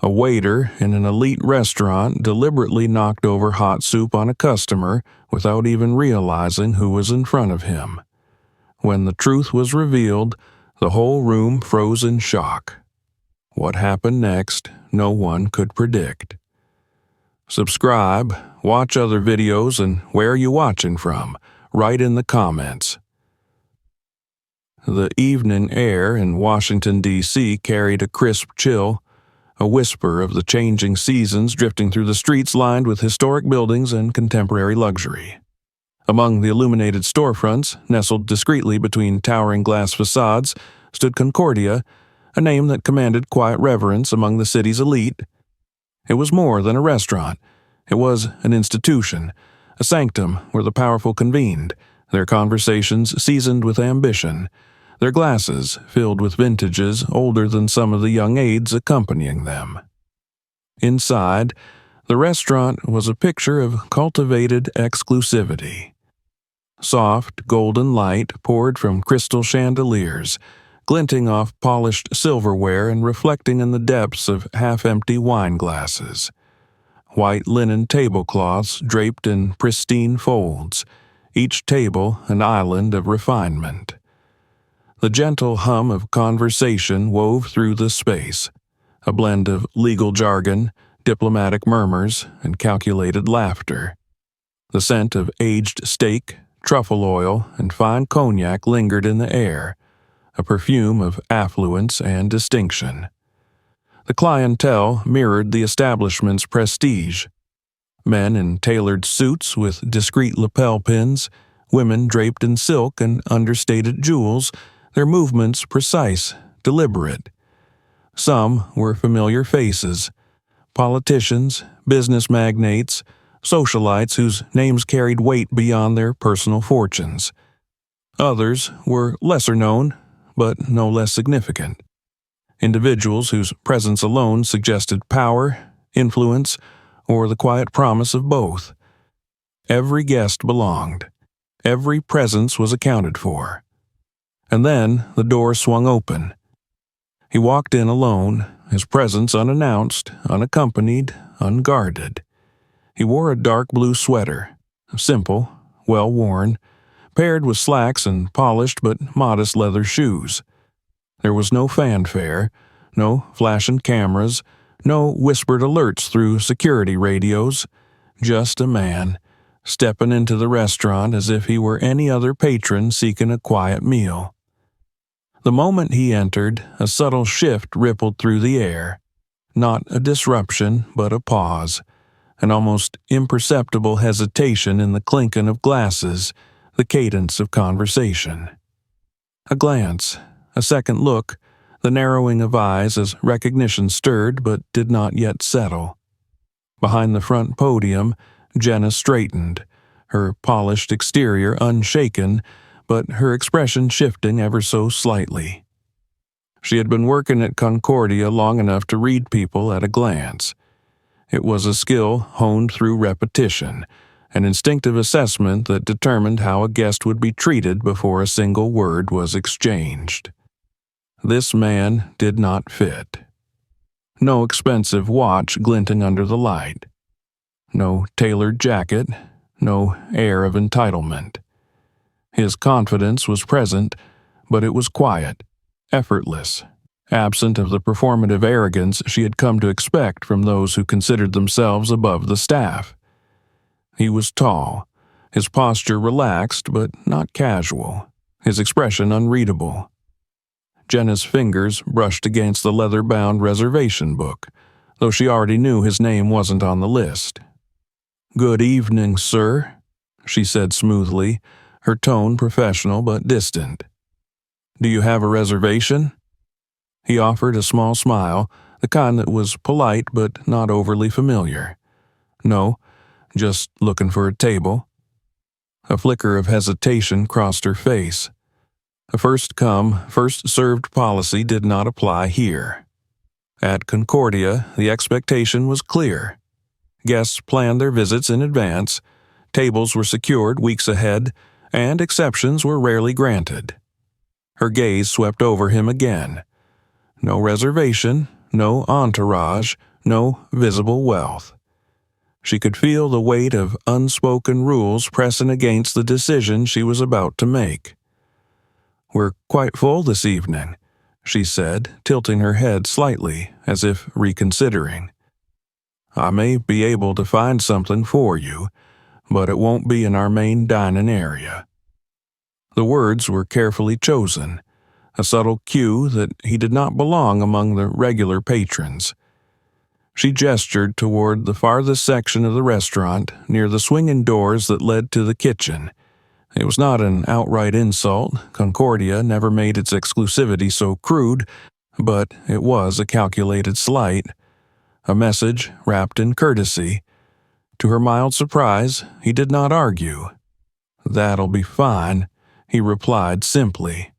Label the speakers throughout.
Speaker 1: A waiter in an elite restaurant deliberately knocked over hot soup on a customer without even realizing who was in front of him. When the truth was revealed, the whole room froze in shock. What happened next, no one could predict. Subscribe, watch other videos, and where are you watching from? Write in the comments. The evening air in Washington, D.C. carried a crisp chill, a whisper of the changing seasons drifting through the streets lined with historic buildings and contemporary luxury. Among the illuminated storefronts, nestled discreetly between towering glass facades, stood Concordia, a name that commanded quiet reverence among the city's elite. It was more than a restaurant. It was an institution, a sanctum where the powerful convened, their conversations seasoned with ambition, their glasses filled with vintages older than some of the young aides accompanying them. Inside, the restaurant was a picture of cultivated exclusivity. Soft, golden light poured from crystal chandeliers, glinting off polished silverware and reflecting in the depths of half-empty wine glasses. White linen tablecloths draped in pristine folds, each table an island of refinement. The gentle hum of conversation wove through the space, a blend of legal jargon, diplomatic murmurs, and calculated laughter. The scent of aged steak, truffle oil, and fine cognac lingered in the air, a perfume of affluence and distinction. The clientele mirrored the establishment's prestige. Men in tailored suits with discreet lapel pins, women draped in silk and understated jewels, their movements precise, deliberate. Some were familiar faces, politicians, business magnates, socialites whose names carried weight beyond their personal fortunes. Others were lesser known, but no less significant. Individuals whose presence alone suggested power, influence, or the quiet promise of both. Every guest belonged. Every presence was accounted for. And then the door swung open. He walked in alone, his presence unannounced, unaccompanied, unguarded. He wore a dark blue sweater, simple, well-worn, paired with slacks and polished but modest leather shoes. There was no fanfare, no flashing cameras, no whispered alerts through security radios, just a man, stepping into the restaurant as if he were any other patron seeking a quiet meal. The moment he entered, a subtle shift rippled through the air. Not a disruption, but a pause, an almost imperceptible hesitation in the clinking of glasses, the cadence of conversation. A glance, a second look, the narrowing of eyes as recognition stirred but did not yet settle. Behind the front podium, Jenna straightened, her polished exterior unshaken, but her expression shifting ever so slightly. She had been working at Concordia long enough to read people at a glance. It was a skill honed through repetition, an instinctive assessment that determined how a guest would be treated before a single word was exchanged. This man did not fit. No expensive watch glinting under the light. No tailored jacket, no air of entitlement. His confidence was present, but it was quiet, effortless, absent of the performative arrogance she had come to expect from those who considered themselves above the staff. He was tall, his posture relaxed but not casual, his expression unreadable. Jenna's fingers brushed against the leather-bound reservation book, though she already knew his name wasn't on the list. "Good evening, sir," she said smoothly, her tone professional but distant. "Do you have a reservation?" He offered a small smile, the kind that was polite but not overly familiar. "No, just looking for a table." A flicker of hesitation crossed her face. A first-come, first-served policy did not apply here. At Concordia, the expectation was clear. Guests planned their visits in advance, tables were secured weeks ahead, and exceptions were rarely granted. Her gaze swept over him again. No reservation, no entourage, no visible wealth. She could feel the weight of unspoken rules pressing against the decision she was about to make. "We're quite full this evening," she said, tilting her head slightly as if reconsidering. "I may be able to find something for you, but it won't be in our main dining area." The words were carefully chosen, a subtle cue that he did not belong among the regular patrons. She gestured toward the farthest section of the restaurant, near the swinging doors that led to the kitchen. It was not an outright insult. Concordia never made its exclusivity so crude, but it was a calculated slight, a message wrapped in courtesy. To her mild surprise, he did not argue. "That'll be fine," he replied simply.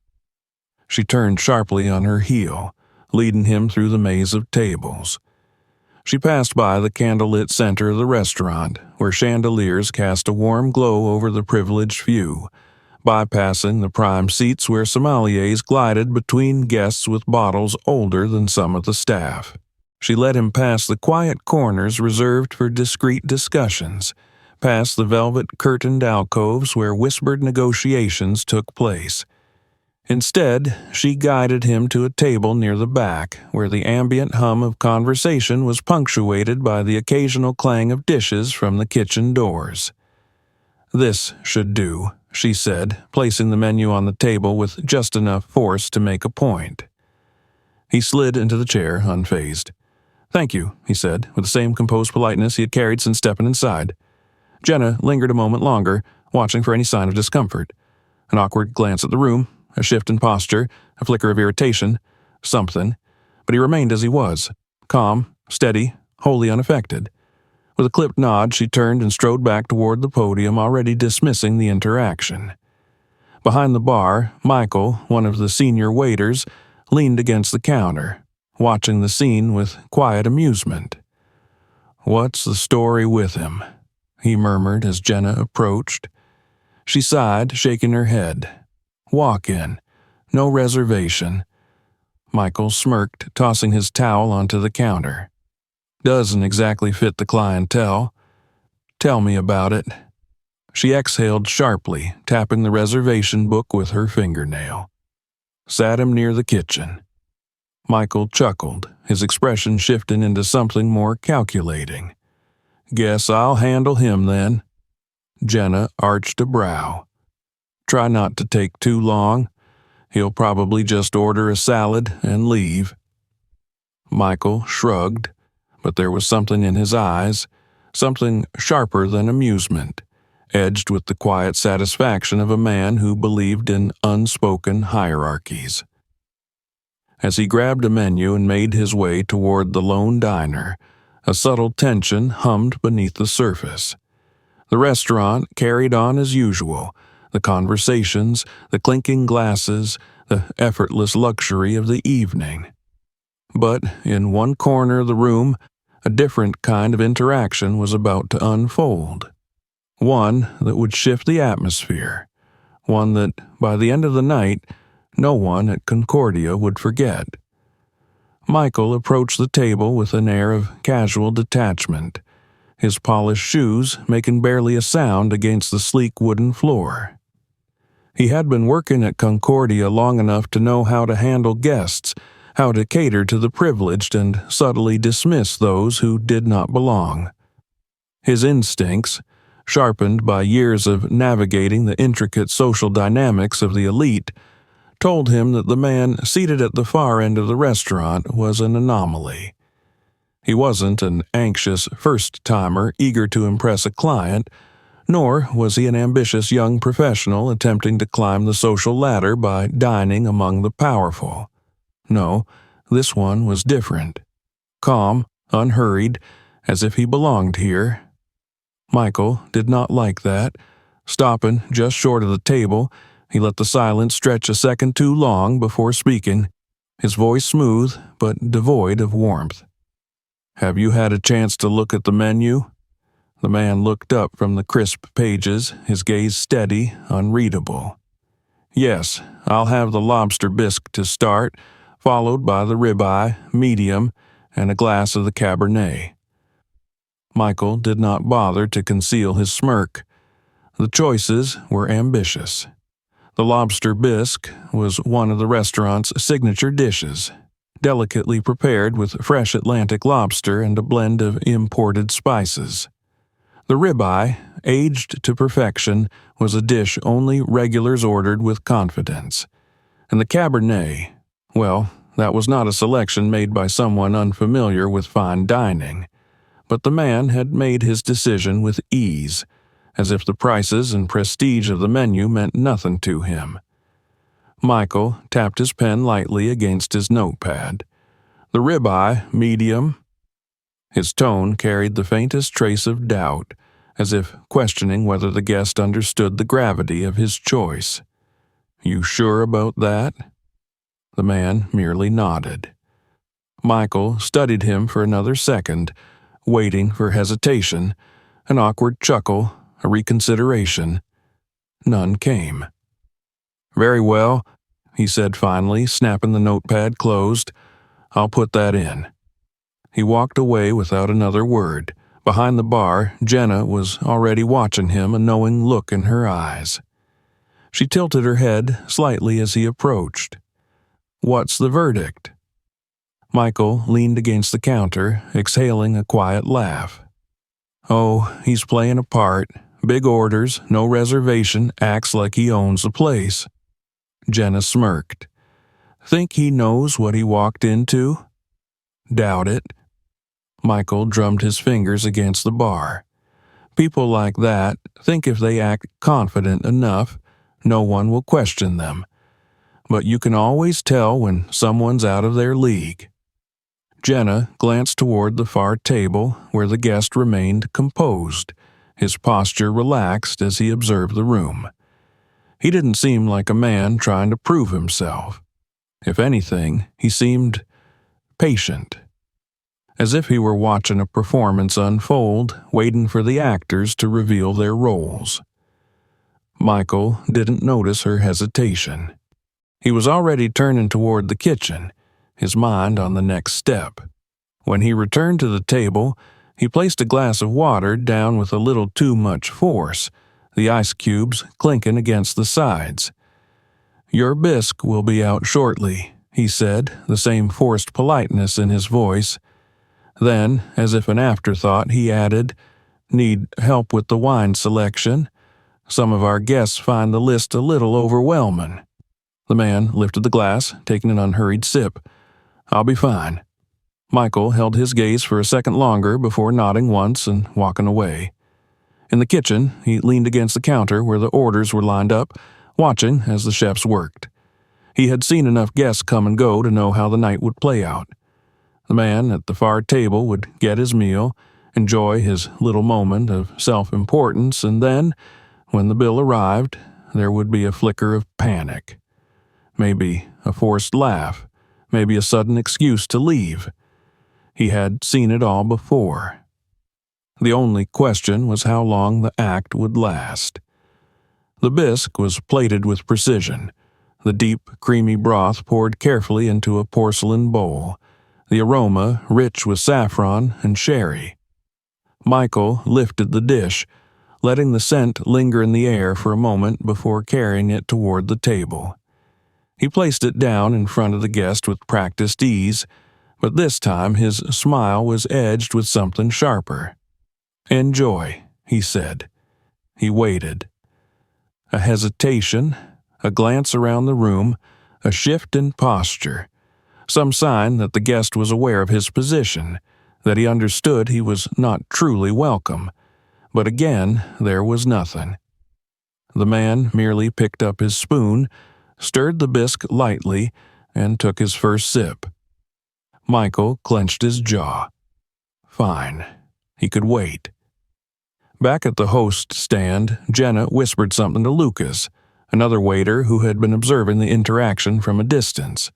Speaker 1: She turned sharply on her heel, leading him through the maze of tables. She passed by the candlelit center of the restaurant, where chandeliers cast a warm glow over the privileged view, bypassing the prime seats where sommeliers glided between guests with bottles older than some of the staff. She led him past the quiet corners reserved for discreet discussions, past the velvet-curtained alcoves where whispered negotiations took place. Instead, she guided him to a table near the back, where the ambient hum of conversation was punctuated by the occasional clang of dishes from the kitchen doors. "This should do," she said, placing the menu on the table with just enough force to make a point. He slid into the chair, unfazed. "Thank you," he said, with the same composed politeness he had carried since stepping inside. Jenna lingered a moment longer, watching for any sign of discomfort. An awkward glance at the room, a shift in posture, a flicker of irritation, something, but he remained as he was, calm, steady, wholly unaffected. With a clipped nod, she turned and strode back toward the podium, already dismissing the interaction. Behind the bar, Michael, one of the senior waiters, leaned against the counter, watching the scene with quiet amusement. "What's the story with him?" he murmured as Jenna approached. She sighed, shaking her head. "Walk in. No reservation." Michael smirked, tossing his towel onto the counter. "Doesn't exactly fit the clientele. Tell me about it." She exhaled sharply, tapping the reservation book with her fingernail. Sat him near the kitchen. Michael chuckled, his expression shifting into something more calculating. "Guess I'll handle him then." Jenna arched a brow. "Try not to take too long. He'll probably just order a salad and leave." Michael shrugged, but there was something in his eyes, something sharper than amusement, edged with the quiet satisfaction of a man who believed in unspoken hierarchies. As he grabbed a menu and made his way toward the lone diner, a subtle tension hummed beneath the surface. The restaurant carried on as usual, the conversations, the clinking glasses, the effortless luxury of the evening. But in one corner of the room, a different kind of interaction was about to unfold. One that would shift the atmosphere. One that, by the end of the night, no one at Concordia would forget. Michael approached the table with an air of casual detachment, his polished shoes making barely a sound against the sleek wooden floor. He had been working at Concordia long enough to know how to handle guests, how to cater to the privileged and subtly dismiss those who did not belong. His instincts, sharpened by years of navigating the intricate social dynamics of the elite, told him that the man seated at the far end of the restaurant was an anomaly. He wasn't an anxious first-timer eager to impress a client, nor was he an ambitious young professional attempting to climb the social ladder by dining among the powerful. No, this one was different. Calm, unhurried, as if he belonged here. Michael did not like that. Stopping just short of the table, he let the silence stretch a second too long before speaking, his voice smooth but devoid of warmth. "Have you had a chance to look at the menu?" The man looked up from the crisp pages, his gaze steady, unreadable. "Yes, I'll have the lobster bisque to start, followed by the ribeye, medium, and a glass of the Cabernet. Michael did not bother to conceal his smirk. The choices were ambitious. The lobster bisque was one of the restaurant's signature dishes, delicately prepared with fresh Atlantic lobster and a blend of imported spices. The ribeye, aged to perfection, was a dish only regulars ordered with confidence. And the Cabernet, well, that was not a selection made by someone unfamiliar with fine dining. But the man had made his decision with ease, as if the prices and prestige of the menu meant nothing to him. Michael tapped his pen lightly against his notepad. The ribeye, medium. His tone carried the faintest trace of doubt, as if questioning whether the guest understood the gravity of his choice. "You sure about that?" The man merely nodded. Michael studied him for another second, waiting for hesitation, an awkward chuckle, a reconsideration. None came. "Very well," he said finally, snapping the notepad closed. "I'll put that in." He walked away without another word. Behind the bar, Jenna was already watching him, a knowing look in her eyes. She tilted her head slightly as he approached. "What's the verdict?" Michael leaned against the counter, exhaling a quiet laugh. "Oh, he's playing a part. Big orders, no reservation, acts like he owns the place." Jenna smirked. "Think he knows what he walked into?" "Doubt it." Michael drummed his fingers against the bar. "People like that think if they act confident enough, no one will question them. But you can always tell when someone's out of their league." Jenna glanced toward the far table where the guest remained composed, his posture relaxed as he observed the room. He didn't seem like a man trying to prove himself. If anything, he seemed patient, as if he were watching a performance unfold, waiting for the actors to reveal their roles. Michael didn't notice her hesitation. He was already turning toward the kitchen, his mind on the next step. When he returned to the table, he placed a glass of water down with a little too much force, the ice cubes clinking against the sides. "Your bisque will be out shortly," he said, the same forced politeness in his voice. Then, as if an afterthought, he added, "Need help with the wine selection? Some of our guests find the list a little overwhelming." The man lifted the glass, taking an unhurried sip. "I'll be fine." Michael held his gaze for a second longer before nodding once and walking away. In the kitchen, he leaned against the counter where the orders were lined up, watching as the chefs worked. He had seen enough guests come and go to know how the night would play out. The man at the far table would get his meal, enjoy his little moment of self-importance, and then, when the bill arrived, there would be a flicker of panic. Maybe a forced laugh, maybe a sudden excuse to leave. He had seen it all before. The only question was how long the act would last. The bisque was plated with precision, the deep, creamy broth poured carefully into a porcelain bowl, the aroma rich with saffron and sherry. Michael lifted the dish, letting the scent linger in the air for a moment before carrying it toward the table. He placed it down in front of the guest with practiced ease, but this time his smile was edged with something sharper. "Enjoy," he said. He waited. A hesitation, a glance around the room, a shift in posture, some sign that the guest was aware of his position, that he understood he was not truly welcome. But again, there was nothing. The man merely picked up his spoon, stirred the bisque lightly, and took his first sip. Michael clenched his jaw. Fine. He could wait. Back at the host stand, Jenna whispered something to Lucas, another waiter who had been observing the interaction from a distance.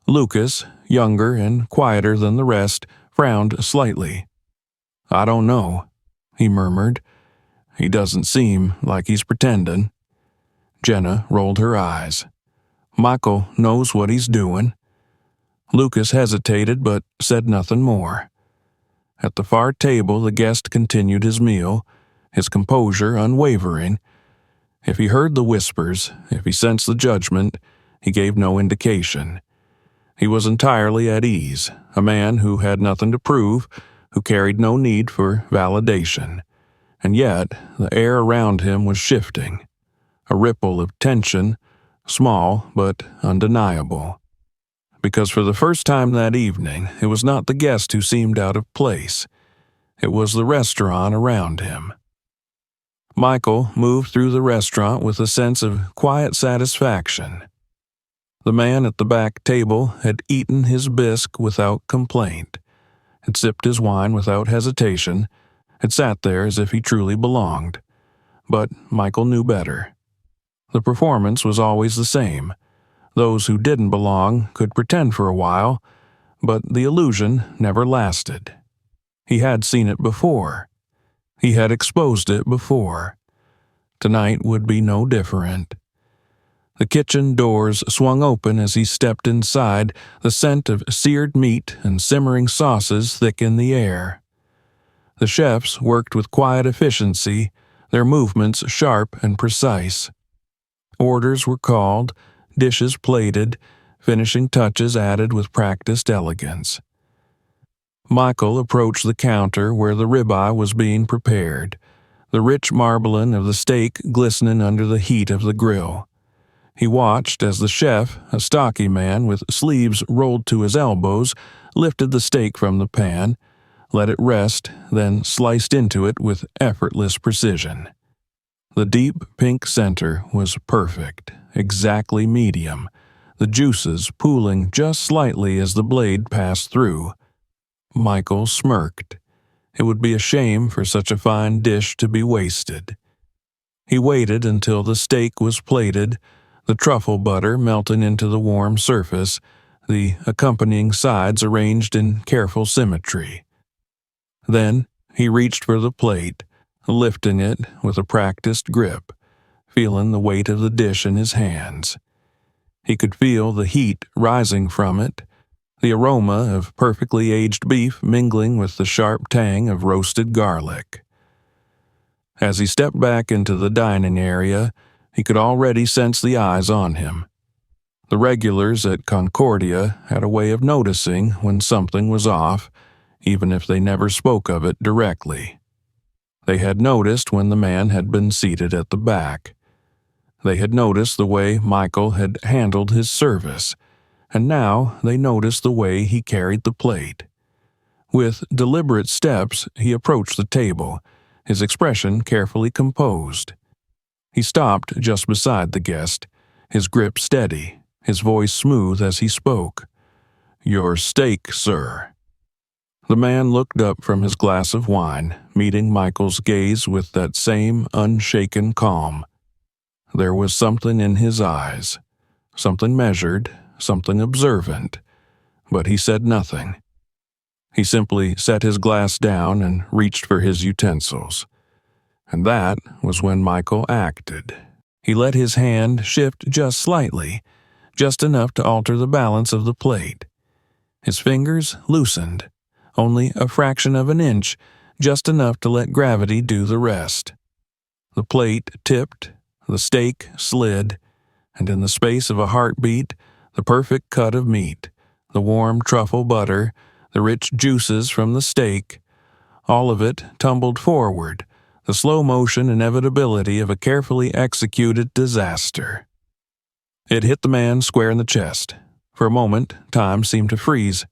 Speaker 1: Lucas, younger and quieter than the rest, frowned slightly. "I don't know," he murmured. "He doesn't seem like he's pretending." Jenna rolled her eyes. "Michael knows what he's doing." Lucas hesitated but said nothing more. At the far table, the guest continued his meal, his composure unwavering. If he heard the whispers, if he sensed the judgment, he gave no indication. He was entirely at ease, a man who had nothing to prove, who carried no need for validation. And yet, the air around him was shifting. A ripple of tension, small but undeniable. Because for the first time that evening, it was not the guest who seemed out of place. It was the restaurant around him. Michael moved through the restaurant with a sense of quiet satisfaction. The man at the back table had eaten his bisque without complaint, had sipped his wine without hesitation, had sat there as if he truly belonged. But Michael knew better. The performance was always the same. Those who didn't belong could pretend for a while, but the illusion never lasted. He had seen it before. He had exposed it before. Tonight would be no different. The kitchen doors swung open as he stepped inside, the scent of seared meat and simmering sauces thick in the air. The chefs worked with quiet efficiency, their movements sharp and precise. Orders were called, dishes plated, finishing touches added with practiced elegance. Michael approached the counter where the ribeye was being prepared, the rich marbling of the steak glistening under the heat of the grill. He watched as the chef, a stocky man with sleeves rolled to his elbows, lifted the steak from the pan, let it rest, then sliced into it with effortless precision. The deep pink center was perfect, exactly medium, the juices pooling just slightly as the blade passed through. Michael smirked. It would be a shame for such a fine dish to be wasted. He waited until the steak was plated, the truffle butter melting into the warm surface, the accompanying sides arranged in careful symmetry. Then he reached for the plate, lifting it with a practiced grip, feeling the weight of the dish in his hands. He could feel the heat rising from it, the aroma of perfectly aged beef mingling with the sharp tang of roasted garlic. As he stepped back into the dining area, he could already sense the eyes on him. The regulars at Concordia had a way of noticing when something was off, even if they never spoke of it directly. They had noticed when the man had been seated at the back. They had noticed the way Michael had handled his service, and now they noticed the way he carried the plate. With deliberate steps, he approached the table, his expression carefully composed. He stopped just beside the guest, his grip steady, his voice smooth as he spoke. "Your steak, sir." The man looked up from his glass of wine, meeting Michael's gaze with that same unshaken calm. There was something in his eyes, something measured, something observant, but he said nothing. He simply set his glass down and reached for his utensils. And that was when Michael acted. He let his hand shift just slightly, just enough to alter the balance of the plate. His fingers loosened, only a fraction of an inch, just enough to let gravity do the rest. The plate tipped, the steak slid, and in the space of a heartbeat, the perfect cut of meat, the warm truffle butter, the rich juices from the steak, all of it tumbled forward, the slow motion inevitability of a carefully executed disaster. It hit the man square in the chest. For a moment, time seemed to freeze.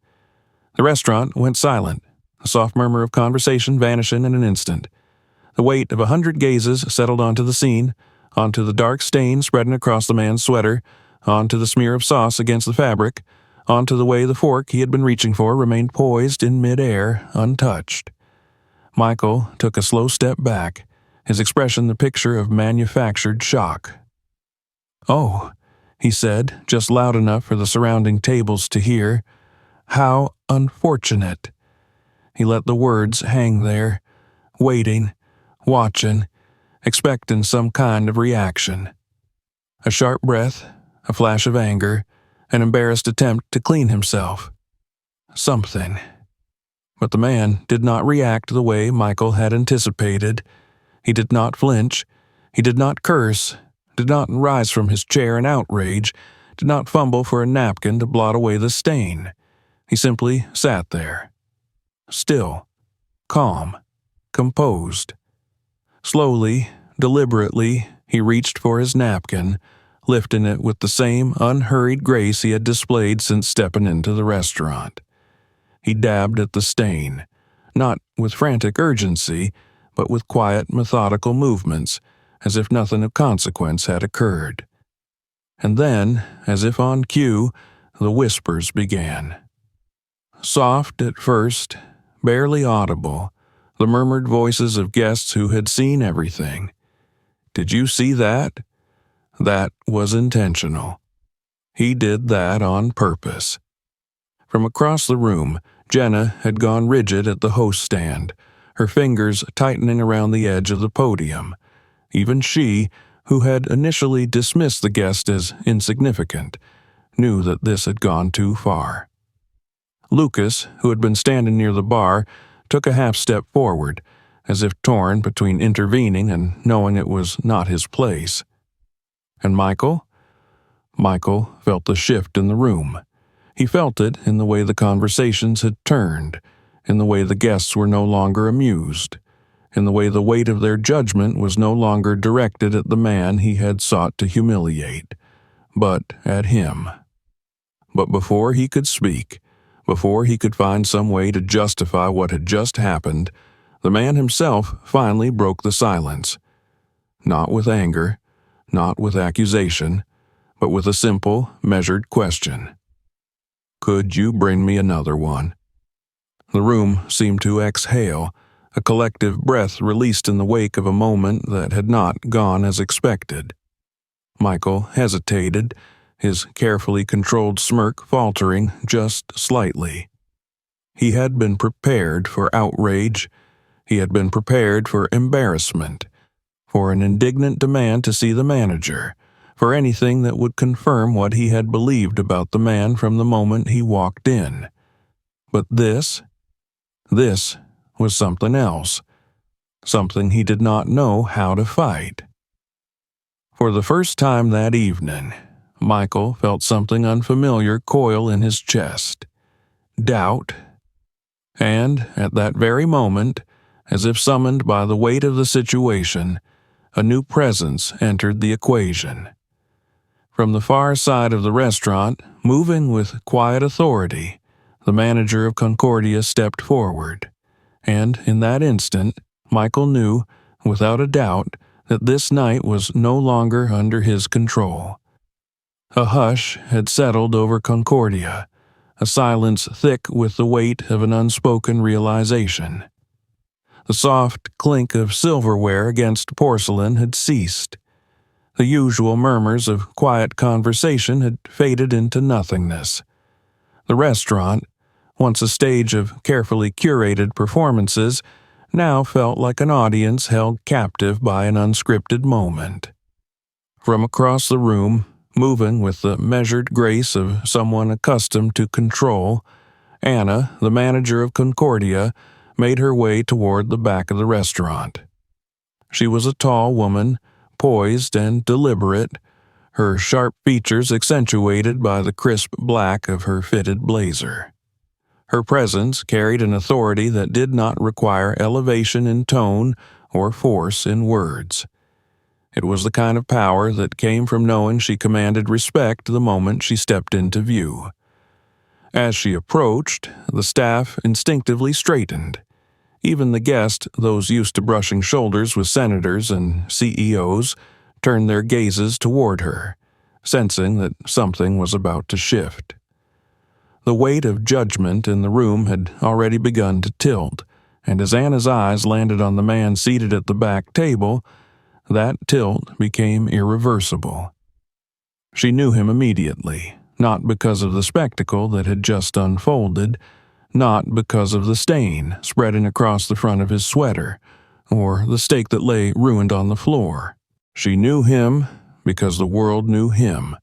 Speaker 1: The restaurant went silent, a soft murmur of conversation vanishing in an instant. The weight of 100 gazes settled onto the scene, onto the dark stain spreading across the man's sweater, onto the smear of sauce against the fabric, onto the way the fork he had been reaching for remained poised in midair, untouched. Michael took a slow step back, his expression the picture of manufactured shock. "Oh," he said, just loud enough for the surrounding tables to hear. "How unfortunate." He let the words hang there, waiting, watching, expecting some kind of reaction. A sharp breath, a flash of anger, an embarrassed attempt to clean himself. Something. But the man did not react the way Michael had anticipated. He did not flinch. He did not curse, did not rise from his chair in outrage, did not fumble for a napkin to blot away the stain. He simply sat there. Still, calm, composed. Slowly, deliberately, he reached for his napkin, lifting it with the same unhurried grace he had displayed since stepping into the restaurant. He dabbed at the stain, not with frantic urgency, but with quiet, methodical movements, as if nothing of consequence had occurred. And then, as if on cue, the whispers began. Soft at first, barely audible, the murmured voices of guests who had seen everything. Did you see that? That was intentional. He did that on purpose. From across the room, Jenna had gone rigid at the host stand, her fingers tightening around the edge of the podium. Even she, who had initially dismissed the guest as insignificant, knew that this had gone too far. Lucas, who had been standing near the bar, took a half-step forward, as if torn between intervening and knowing it was not his place. And Michael? Michael felt the shift in the room. He felt it in the way the conversations had turned, in the way the guests were no longer amused, in the way the weight of their judgment was no longer directed at the man he had sought to humiliate, but at him. But before he could speak, before he could find some way to justify what had just happened, the man himself finally broke the silence. Not with anger, not with accusation, but with a simple, measured question. Could you bring me another one? The room seemed to exhale, a collective breath released in the wake of a moment that had not gone as expected. Michael hesitated, his carefully controlled smirk faltering just slightly. He had been prepared for outrage. He had been prepared for embarrassment, for an indignant demand to see the manager, for anything that would confirm what he had believed about the man from the moment he walked in. But this was something else, something he did not know how to fight. For the first time that evening, Michael felt something unfamiliar coil in his chest. Doubt. And, at that very moment, as if summoned by the weight of the situation, a new presence entered the equation. From the far side of the restaurant, moving with quiet authority, the manager of Concordia stepped forward. And, in that instant, Michael knew, without a doubt, that this night was no longer under his control. A hush had settled over Concordia, a silence thick with the weight of an unspoken realization. The soft clink of silverware against porcelain had ceased. The usual murmurs of quiet conversation had faded into nothingness. The restaurant, once a stage of carefully curated performances, now felt like an audience held captive by an unscripted moment. From across the room, moving with the measured grace of someone accustomed to control, Anna, the manager of Concordia, made her way toward the back of the restaurant. She was a tall woman, poised and deliberate, her sharp features accentuated by the crisp black of her fitted blazer. Her presence carried an authority that did not require elevation in tone or force in words. It was the kind of power that came from knowing she commanded respect the moment she stepped into view. As she approached, the staff instinctively straightened. Even the guests, those used to brushing shoulders with senators and CEOs, turned their gazes toward her, sensing that something was about to shift. The weight of judgment in the room had already begun to tilt, and as Anna's eyes landed on the man seated at the back table, that tilt became irreversible. She knew him immediately, not because of the spectacle that had just unfolded, not because of the stain spreading across the front of his sweater, or the steak that lay ruined on the floor. She knew him because the world knew him,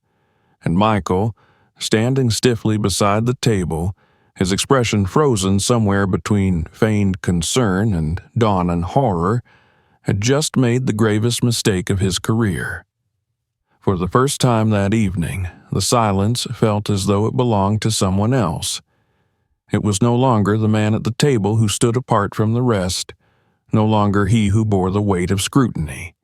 Speaker 1: and Michael, standing stiffly beside the table, his expression frozen somewhere between feigned concern and dawning horror, had just made the gravest mistake of his career. For the first time that evening, the silence felt as though it belonged to someone else. It was no longer the man at the table who stood apart from the rest, no longer he who bore the weight of scrutiny.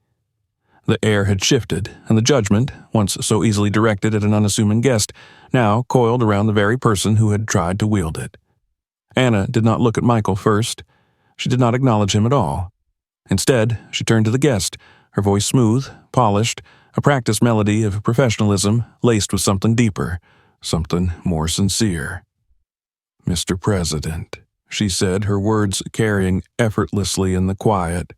Speaker 1: The air had shifted, and the judgment, once so easily directed at an unassuming guest, now coiled around the very person who had tried to wield it. Anna did not look at Michael first. She did not acknowledge him at all. Instead, she turned to the guest, her voice smooth, polished, a practiced melody of professionalism laced with something deeper, something more sincere. "Mr. President," she said, her words carrying effortlessly in the quiet,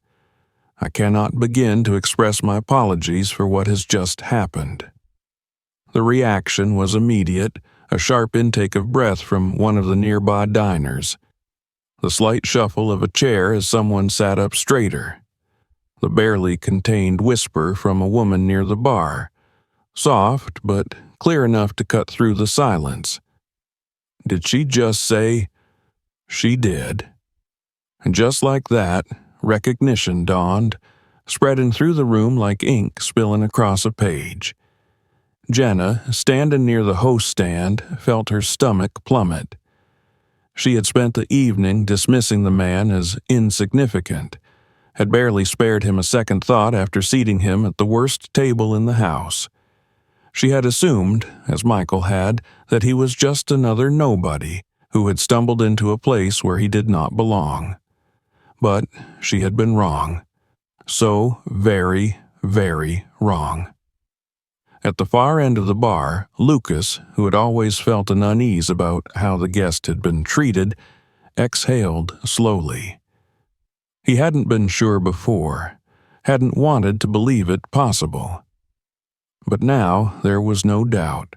Speaker 1: "I cannot begin to express my apologies for what has just happened." The reaction was immediate, a sharp intake of breath from one of the nearby diners, the slight shuffle of a chair as someone sat up straighter, the barely contained whisper from a woman near the bar, soft but clear enough to cut through the silence. Did she just say, "She did"? And just like that, recognition dawned, spreading through the room like ink spilling across a page. Jenna, standing near the host stand, felt her stomach plummet. She had spent the evening dismissing the man as insignificant, had barely spared him a second thought after seating him at the worst table in the house. She had assumed, as Michael had, that he was just another nobody who had stumbled into a place where he did not belong. But she had been wrong. So very, very wrong. At the far end of the bar, Lucas, who had always felt an unease about how the guest had been treated, exhaled slowly. He hadn't been sure before, hadn't wanted to believe it possible. But now there was no doubt.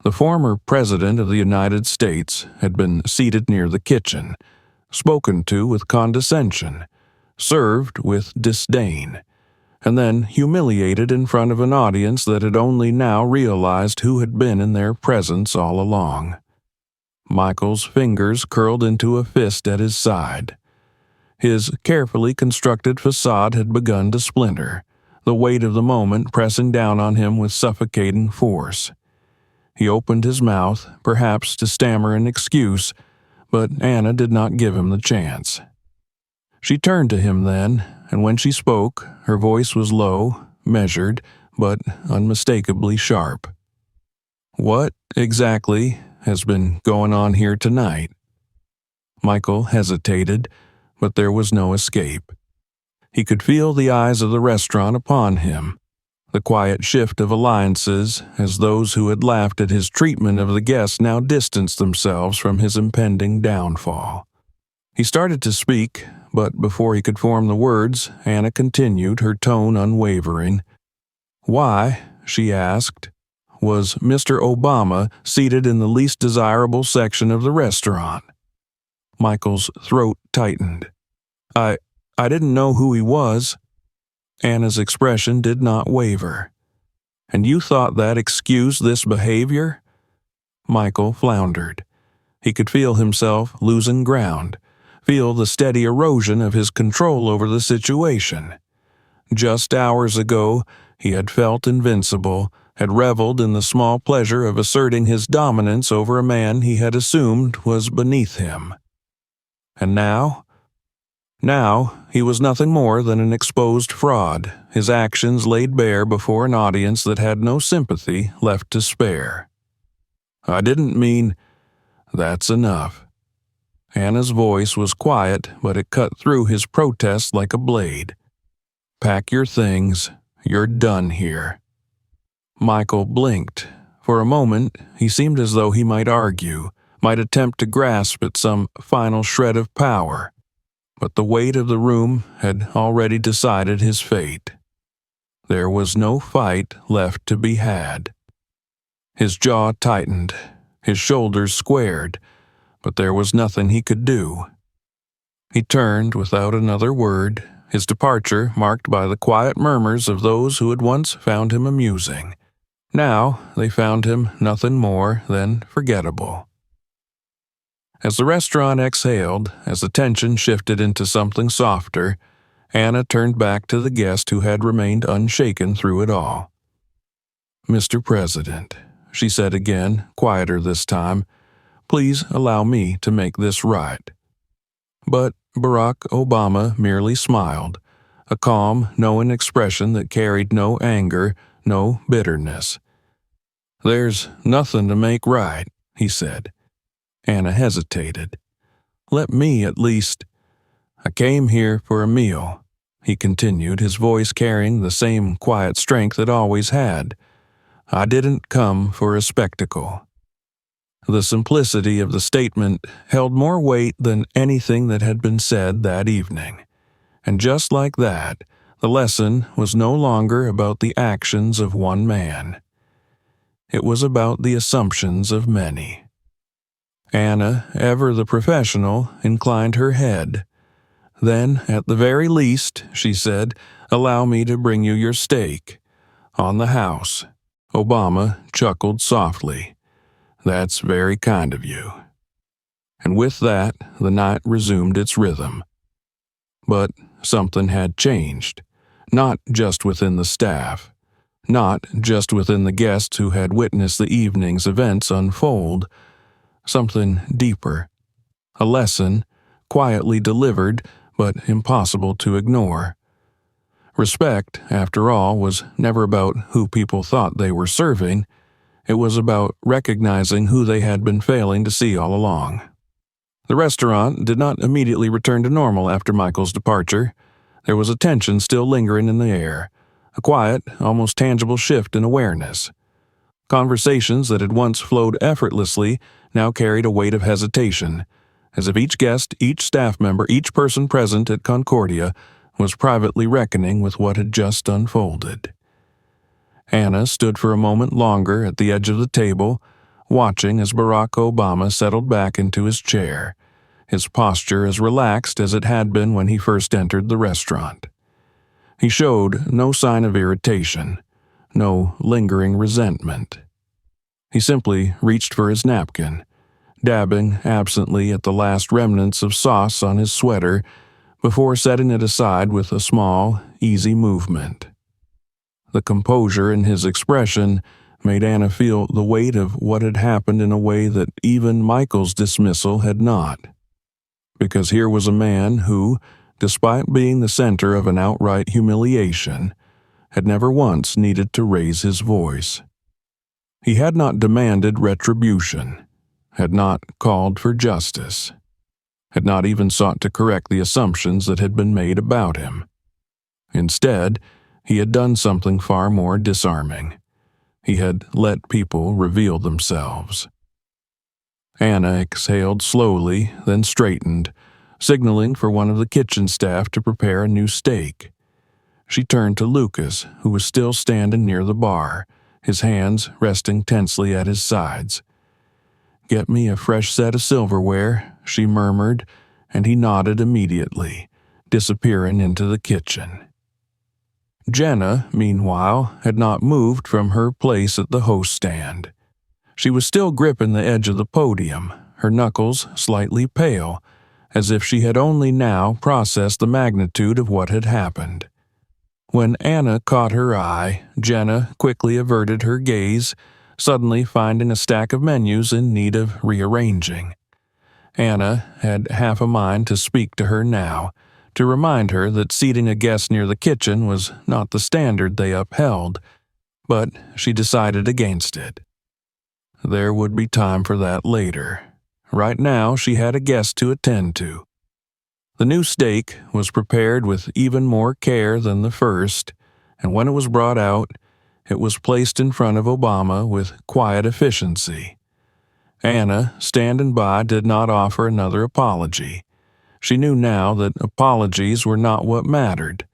Speaker 1: The former President of the United States had been seated near the kitchen, spoken to with condescension, served with disdain, and then humiliated in front of an audience that had only now realized who had been in their presence all along. Michael's fingers curled into a fist at his side. His carefully constructed facade had begun to splinter, the weight of the moment pressing down on him with suffocating force. He opened his mouth, perhaps to stammer an excuse, but Anna did not give him the chance. She turned to him then, and when she spoke, her voice was low, measured, but unmistakably sharp. "What, exactly, has been going on here tonight?" Michael hesitated, but there was no escape. He could feel the eyes of the restaurant upon him, the quiet shift of alliances as those who had laughed at his treatment of the guests now distanced themselves from his impending downfall. He started to speak, but before he could form the words, Anna continued, her tone unwavering. "Why," she asked, "was Mr. Obama seated in the least desirable section of the restaurant?" Michael's throat tightened. I didn't know who he was." Anna's expression did not waver. "And you thought that excused this behavior?" Michael floundered. He could feel himself losing ground, feel the steady erosion of his control over the situation. Just hours ago, he had felt invincible, had reveled in the small pleasure of asserting his dominance over a man he had assumed was beneath him. And now? Now, he was nothing more than an exposed fraud, his actions laid bare before an audience that had no sympathy left to spare. "I didn't mean—" "That's enough." Anna's voice was quiet, but it cut through his protest like a blade. "Pack your things. You're done here." Michael blinked. For a moment, he seemed as though he might argue, might attempt to grasp at some final shred of power. But the weight of the room had already decided his fate. There was no fight left to be had. His jaw tightened, his shoulders squared, but there was nothing he could do. He turned without another word, his departure marked by the quiet murmurs of those who had once found him amusing. Now they found him nothing more than forgettable. As the restaurant exhaled, as the tension shifted into something softer, Anna turned back to the guest who had remained unshaken through it all. "Mr. President," she said again, quieter this time, "please allow me to make this right." But Barack Obama merely smiled, a calm, knowing expression that carried no anger, no bitterness. "There's nothing to make right," he said. Anna hesitated. "Let me, at least—" "I came here for a meal," he continued, his voice carrying the same quiet strength it always had. "I didn't come for a spectacle." The simplicity of the statement held more weight than anything that had been said that evening. And just like that, the lesson was no longer about the actions of one man. It was about the assumptions of many. Anna, ever the professional, inclined her head. "Then, at the very least," she said, "allow me to bring you your steak. On the house." Obama chuckled softly. "That's very kind of you." And with that, the night resumed its rhythm. But something had changed, not just within the staff, not just within the guests who had witnessed the evening's events unfold. Something deeper. A lesson, quietly delivered, but impossible to ignore. Respect, after all, was never about who people thought they were serving. It was about recognizing who they had been failing to see all along. The restaurant did not immediately return to normal after Michael's departure. There was a tension still lingering in the air, a quiet, almost tangible shift in awareness. Conversations that had once flowed effortlessly now carried a weight of hesitation, as if each guest, each staff member, each person present at Concordia was privately reckoning with what had just unfolded. Anna stood for a moment longer at the edge of the table, watching as Barack Obama settled back into his chair, his posture as relaxed as it had been when he first entered the restaurant. He showed no sign of irritation, no lingering resentment. He simply reached for his napkin, dabbing absently at the last remnants of sauce on his sweater before setting it aside with a small, easy movement. The composure in his expression made Anna feel the weight of what had happened in a way that even Michael's dismissal had not. Because here was a man who, despite being the center of an outright humiliation, had never once needed to raise his voice. He had not demanded retribution, had not called for justice, had not even sought to correct the assumptions that had been made about him. Instead, he had done something far more disarming. He had let people reveal themselves. Anna exhaled slowly, then straightened, signaling for one of the kitchen staff to prepare a new steak. She turned to Lucas, who was still standing near the bar, his hands resting tensely at his sides. "Get me a fresh set of silverware," she murmured, and he nodded immediately, disappearing into the kitchen. Jenna, meanwhile, had not moved from her place at the host stand. She was still gripping the edge of the podium, her knuckles slightly pale, as if she had only now processed the magnitude of what had happened. When Anna caught her eye, Jenna quickly averted her gaze, suddenly finding a stack of menus in need of rearranging. Anna had half a mind to speak to her now, to remind her that seating a guest near the kitchen was not the standard they upheld, but she decided against it. There would be time for that later. Right now, she had a guest to attend to. The new steak was prepared with even more care than the first, and when it was brought out, it was placed in front of Obama with quiet efficiency. Anna, standing by, did not offer another apology. She knew now that apologies were not what mattered.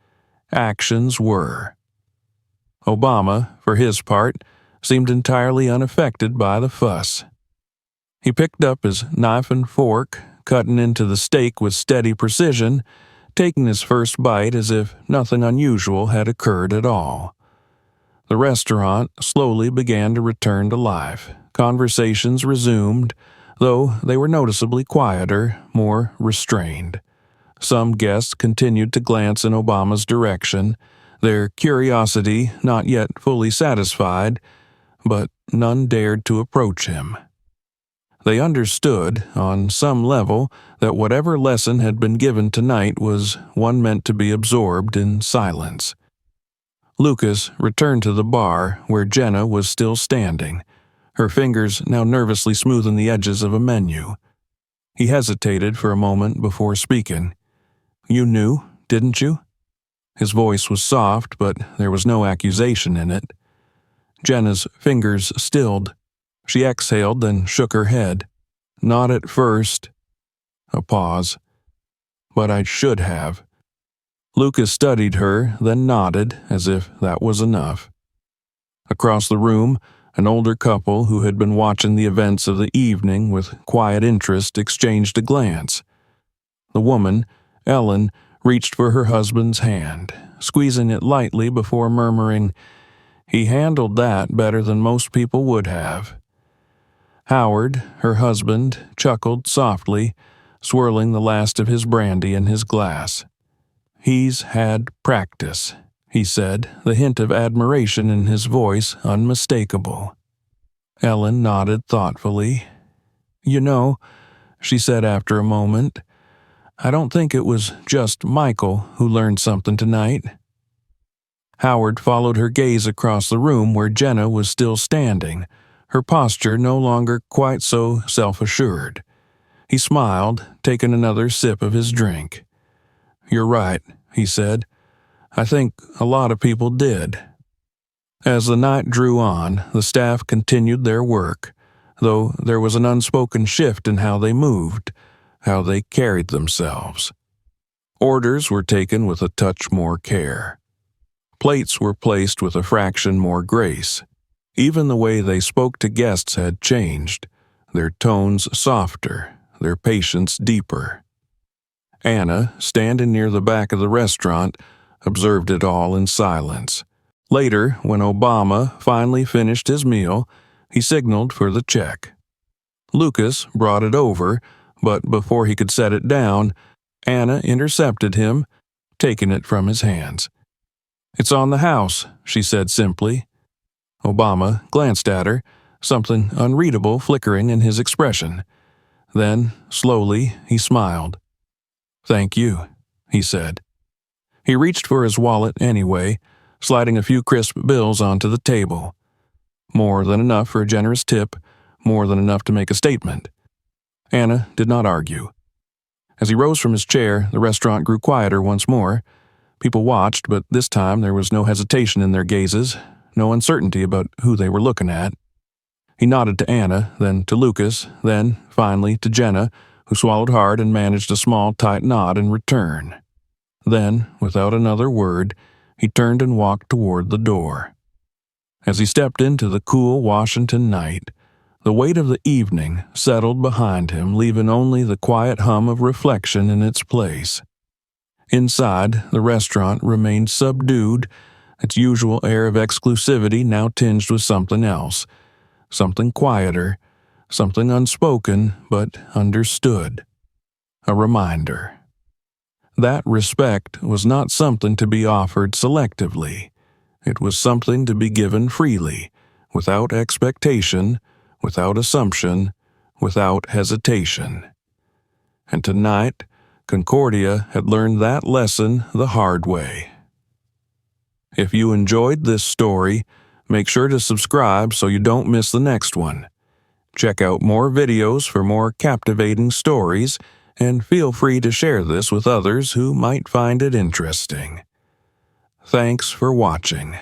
Speaker 1: Actions were. Obama, for his part, seemed entirely unaffected by the fuss. He picked up his knife and fork, cutting into the steak with steady precision, taking his first bite as if nothing unusual had occurred at all. The restaurant slowly began to return to life. Conversations resumed, though they were noticeably quieter, more restrained. Some guests continued to glance in Obama's direction, their curiosity not yet fully satisfied, but none dared to approach him. They understood, on some level, that whatever lesson had been given tonight was one meant to be absorbed in silence. Lucas returned to the bar where Jenna was still standing, her fingers now nervously smoothing the edges of a menu. He hesitated for a moment before speaking. "You knew, didn't you?" His voice was soft, but there was no accusation in it. Jenna's fingers stilled. She exhaled, then shook her head. "Not at first." A pause. "But I should have." Lucas studied her, then nodded, as if that was enough. Across the room, an older couple who had been watching the events of the evening with quiet interest exchanged a glance. The woman, Ellen, reached for her husband's hand, squeezing it lightly before murmuring, "He handled that better than most people would have." Howard, her husband, chuckled softly, swirling the last of his brandy in his glass. "He's had practice," he said, the hint of admiration in his voice unmistakable. Ellen nodded thoughtfully. "You know," she said after a moment, "I don't think it was just Michael who learned something tonight." Howard followed her gaze across the room where Jenna was still standing, her posture no longer quite so self-assured. He smiled, taking another sip of his drink. "You're right," he said. "I think a lot of people did." As the night drew on, the staff continued their work, though there was an unspoken shift in how they moved, how they carried themselves. Orders were taken with a touch more care. Plates were placed with a fraction more grace. Even the way they spoke to guests had changed, their tones softer, their patience deeper. Anna, standing near the back of the restaurant, observed it all in silence. Later, when Obama finally finished his meal, he signaled for the check. Lucas brought it over, but before he could set it down, Anna intercepted him, taking it from his hands. "It's on the house," she said simply. Obama glanced at her, something unreadable flickering in his expression. Then, slowly, he smiled. "Thank you," he said. He reached for his wallet anyway, sliding a few crisp bills onto the table. More than enough for a generous tip, more than enough to make a statement. Anna did not argue. As he rose from his chair, the restaurant grew quieter once more. People watched, but this time there was no hesitation in their gazes, no uncertainty about who they were looking at. He nodded to Anna, then to Lucas, then, finally, to Jenna, who swallowed hard and managed a small, tight nod in return. Then, without another word, he turned and walked toward the door. As he stepped into the cool Washington night, the weight of the evening settled behind him, leaving only the quiet hum of reflection in its place. Inside, the restaurant remained subdued, its usual air of exclusivity now tinged with something else, something quieter, something unspoken but understood. A reminder. That respect was not something to be offered selectively. It was something to be given freely, without expectation, without assumption, without hesitation. And tonight, Concordia had learned that lesson the hard way. If you enjoyed this story, make sure to subscribe so you don't miss the next one. Check out more videos for more captivating stories, and feel free to share this with others who might find it interesting. Thanks for watching.